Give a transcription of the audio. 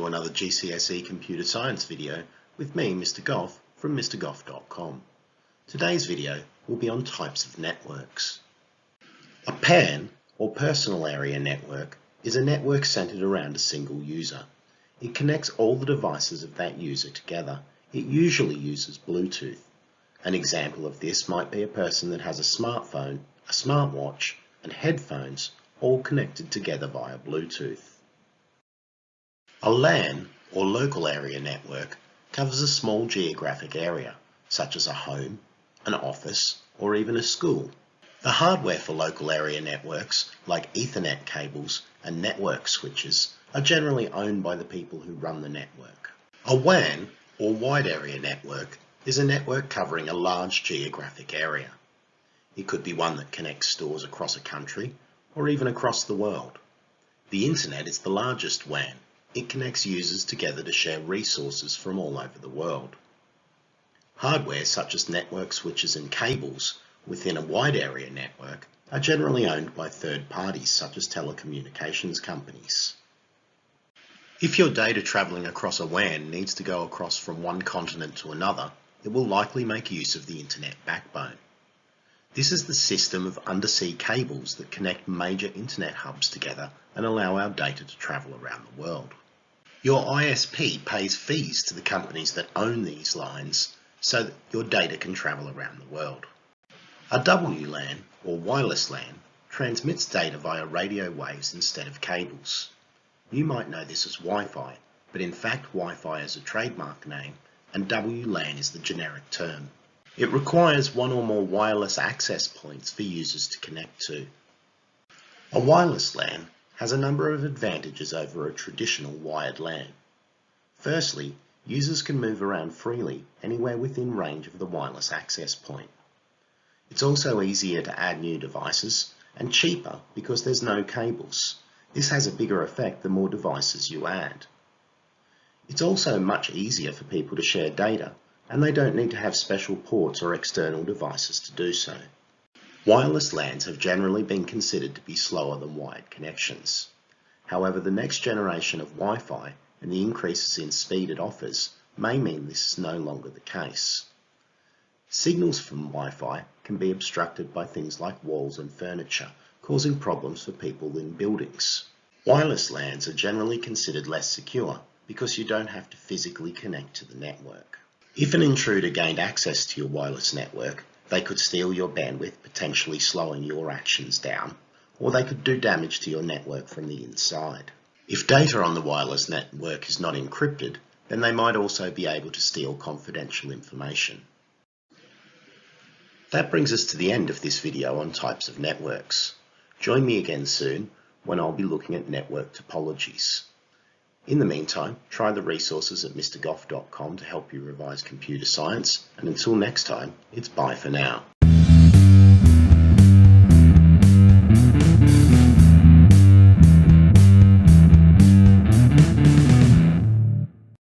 to another GCSE Computer Science video with me, Mr Goff, from mrgoff.com. Today's video will be on types of networks. A PAN, or Personal Area Network, is a network centered around a single user. It connects all the devices of that user together. It usually uses Bluetooth. An example of this might be a person that has a smartphone, a smartwatch, and headphones all connected together via Bluetooth. A LAN, or Local Area Network, covers a small geographic area, such as a home, an office, or even a school. The hardware for local area networks, like Ethernet cables and network switches, are generally owned by the people who run the network. A WAN, or Wide Area Network, is a network covering a large geographic area. It could be one that connects stores across a country, or even across the world. The Internet is the largest WAN. It connects users together to share resources from all over the world. Hardware such as network switches and cables within a wide area network are generally owned by third parties such as telecommunications companies. If your data travelling across a WAN needs to go across from one continent to another, it will likely make use of the Internet backbone. This is the system of undersea cables that connect major Internet hubs together and allow our data to travel around the world. Your ISP pays fees to the companies that own these lines so that your data can travel around the world. A WLAN, or wireless LAN, transmits data via radio waves instead of cables. You might know this as Wi-Fi, but in fact Wi-Fi is a trademark name and WLAN is the generic term. It requires one or more wireless access points for users to connect to. A wireless LAN has a number of advantages over a traditional wired LAN. Firstly, users can move around freely anywhere within range of the wireless access point. It's also easier to add new devices and cheaper because there's no cables. This has a bigger effect the more devices you add. It's also much easier for people to share data, and they don't need to have special ports or external devices to do so. Wireless LANs have generally been considered to be slower than wired connections. However, the next generation of Wi-Fi and the increases in speed it offers may mean this is no longer the case. Signals from Wi-Fi can be obstructed by things like walls and furniture, causing problems for people in buildings. Wireless LANs are generally considered less secure because you don't have to physically connect to the network. If an intruder gained access to your wireless network, they could steal your bandwidth, potentially slowing your actions down, or they could do damage to your network from the inside. If data on the wireless network is not encrypted, then they might also be able to steal confidential information. That brings us to the end of this video on types of networks. Join me again soon when I'll be looking at network topologies. In the meantime, try the resources at mrgoff.com to help you revise computer science, and until next time, it's bye for now.